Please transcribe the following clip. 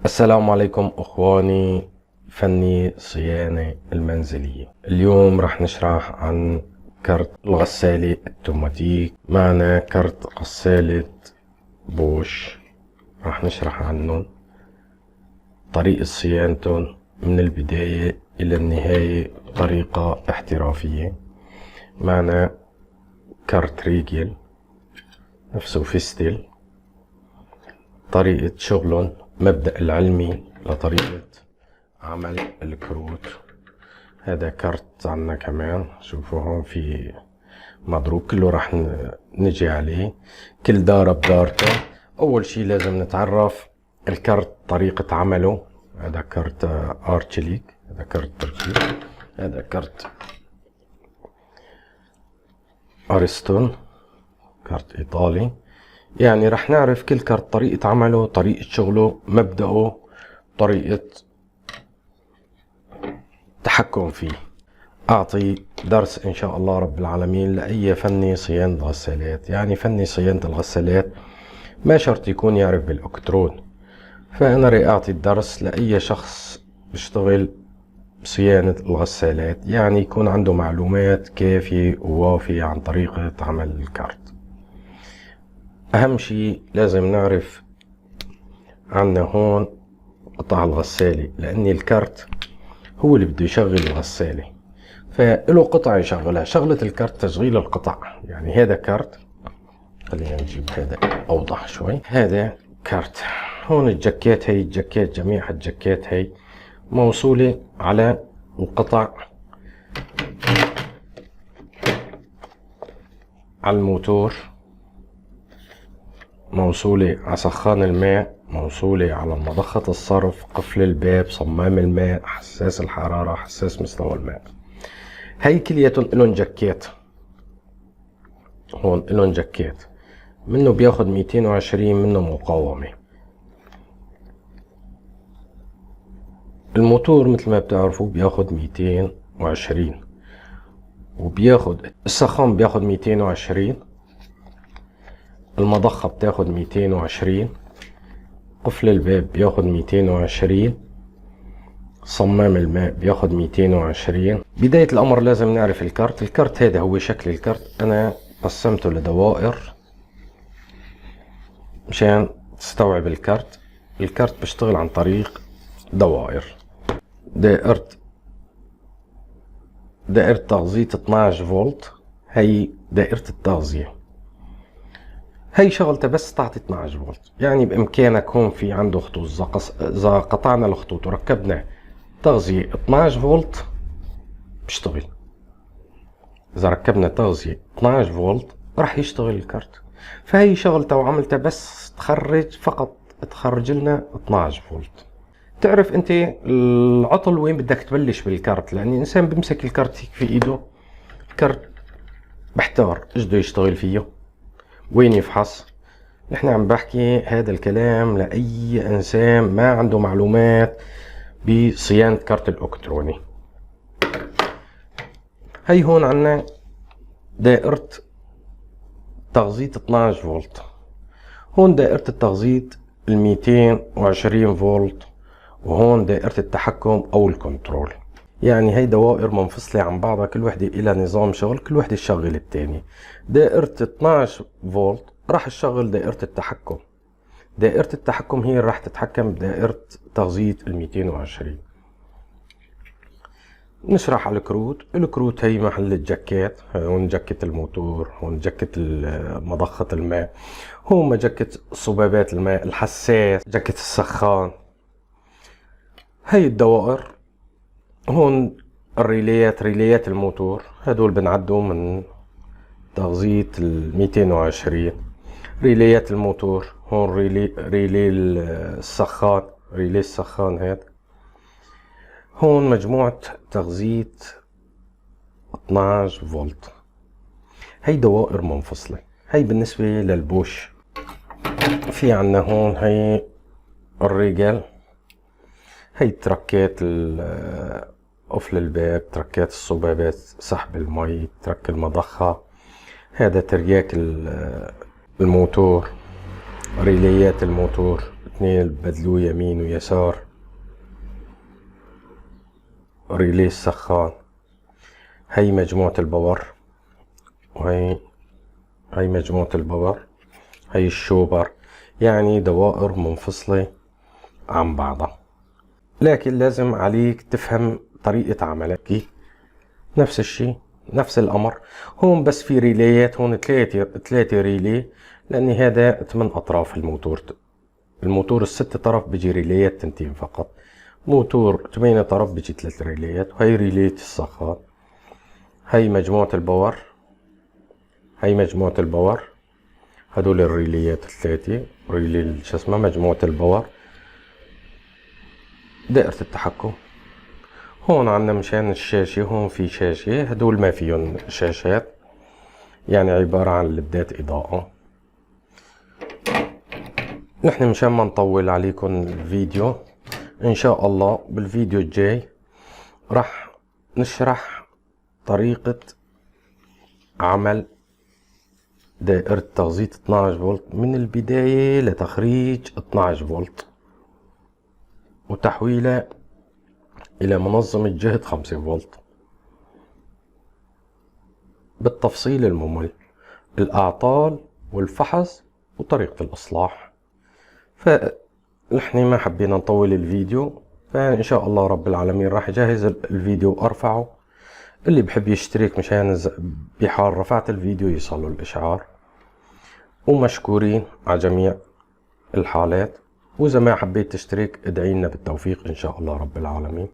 السلام عليكم اخواني فني الصيانة المنزلية. اليوم راح نشرح عن كرت الغسالة الأوتوماتيك. معنا كرت غسالة بوش، راح نشرح عنه طريقة صيانته من البداية إلى النهاية بطريقة احترافية. معنا كرت ريجل نفسه فيستل، طريقة شغلهم، مبدأ العلمي لطريقة عمل الكروت. هذا كرت عنا كمان، شوفوا هون في مضروب، كله راح نجي عليه، كل دارة بدارته. أول شي لازم نتعرف الكرت طريقة عمله. هذا كرت أرتشليك، هذا كرت تركي، هذا كرت أرستون، كرت إيطالي. يعني رح نعرف كل كرت طريقة عمله، طريقة شغله، مبدأه، طريقة تحكم فيه. أعطي درس إن شاء الله رب العالمين لأي فني صيانة غسالات. يعني فني صيانة الغسالات ما شرط يكون يعرف بالإلكترون، فأنا رح أعطي الدرس لأي شخص بيشتغل بصيانة الغسالات، يعني يكون عنده معلومات كافية ووافية عن طريقة عمل الكارت. أهم شي لازم نعرف عنا هون قطع الغسالة، لأن الكارت هو اللي بده يشغل الغسالة، فله قطع يشغلها. شغلة الكارت تشغيل القطع. يعني هذا كارت، خلينا نجيب هذا أوضح شوي. هذا كارت، هون الجاكيت، هي الجاكيت، جميع الجاكيت هي موصولة على القطع، على الموتور، موصولة على سخان الماء، موصولة على مضخة الصرف، قفل الباب، صمام الماء، حساس الحرارة، حساس مستوى الماء. هي كلياتهم إلهم جاكيت. هون إلهم جاكيت، منه بياخد 220، منه مقاومة. الموتور مثل ما بتعرفوا بياخد 220، وبياخد السخان بياخد 220، المضخة بتاخد 220، قفل الباب بياخد 220، صمام الماء بياخد 220. بداية الأمر لازم نعرف الكارت. الكارت هذا هو شكل الكارت، أنا قسمته لدوائر مشان تستوعب الكارت. الكارت بيشتغل عن طريق دوائر. دائرة تغذية 12 فولت، هي دائرة التغذية، هي شغلتها بس تعطي 12 فولت. يعني بإمكانك هون في عنده خطوط، إذا قطعنا الخطوط وركبنا تغذية 12 فولت بيشتغل. إذا ركبنا تغذية 12 فولت راح يشتغل الكارت. فهي شغلتها وعملتها بس فقط تخرج لنا 12 فولت. تعرف انت العطل وين بدك تبلش بالكارت، لان الانسان بيمسك الكارت هيك في ايده، الكارت بحتار ايش بده يشتغل فيه، وين يفحص. نحن عم بحكي هذا الكلام لاي انسان ما عنده معلومات بصيانة كارت الالكتروني. هي هون عنا دائرة تغذية 12 فولت، هون دائرة التغذية 220 فولت، وهون دائرة التحكم او الكنترول. يعني هي دوائر منفصلة عن بعضها، كل وحدة إلى نظام شغل، كل وحدة تشغل التاني. دائرة 12 فولت راح تشغل دائرة التحكم. دائرة التحكم هي راح تتحكم بدائرة تغذية 220. نشرح على الكروت. الكروت هي محل الجاكيت، هون جاكيت الموتور، هون جاكيت مضخة الماء، هون جاكيت صبابات الماء، الحساس، جاكيت السخان. هي الدوائر. هون الريليات، ريليات الموتور، هدول بنعدوا من تغذية 220. ريليات الموتور، هون ريلي السخان، ريلي السخان هذا. هون مجموعة تغذية 12 فولت. هي دوائر منفصلة. هي بالنسبة للبوش. في عنا هون هي الرجال، هي تركات قفل الباب، تركات الصبابات، سحب المي، ترك المضخة. هذا ترياك الموتور، ريليات الموتور اثنين بدلوه يمين ويسار، ريلي السخان. هي مجموعة الباور، وهي مجموعة الباور. هي الشوبر، يعني دوائر منفصلة عن بعضها، لكن لازم عليك تفهم طريقة عملها. نفس الشيء، نفس الأمر. هون بس في ريليات، هون ثلاثة ريلي، لأن هذا 8 أطراف الموتور. الموتور الست طرف بيجي ريليات تنتين فقط. موتور 8 طرف بيجي 3 ريليات. وهي ريلية السخان. هي مجموعة الباور، هي مجموعة الباور. هدول الريليات الثلاثة، ريلي شو اسمها مجموعة الباور. دائرة التحكم. هون عنا مشان الشاشة، هون في شاشة، هدول ما فيهم شاشات، يعني عبارة عن لدات إضاءة. نحن مشان ما نطول عليكم الفيديو، إن شاء الله بالفيديو الجاي راح نشرح طريقة عمل دائرة تغذية 12 فولت من البداية لتخريج 12 فولت وتحويلها إلى منظمة جهد 5 فولت بالتفصيل الممل، الأعطال والفحص وطريقة الإصلاح. فنحن ما حبينا نطول الفيديو، فإن شاء الله رب العالمين راح أجهز الفيديو وأرفعه. اللي بحب يشترك مشان بحال رفعت الفيديو يصله الإشعار. ومشكورين على جميع الحالات. وإذا ما حبيت تشترك ادعي لنا بالتوفيق إن شاء الله رب العالمين.